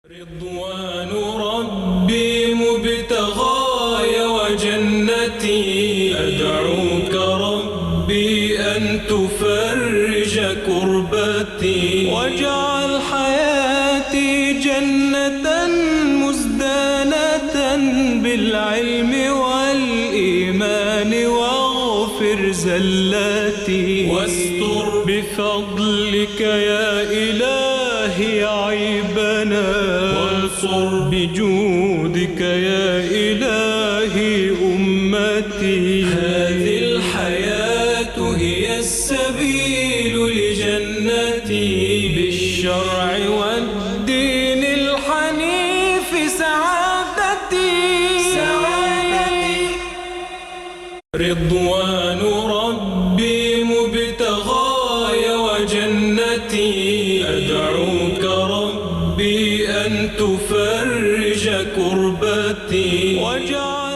رضوان ربي مبتغاي وجنتي، أدعوك ربي أن تفرج كربتي، واجعل حياتي جنة مزدانة بالعلم والإيمان، واغفر زلاتي واستر بفضلك يا إلهي عيبنا، وانصر بجودك يا إلهي أمتي. هذه الحياة هي السبيل لجنتي، بالشرع والدين الحنيف سعادتي. رضوان ربي مبتغاي وجنتي، أدعوك ربي أن تفرج كربتي، واجعل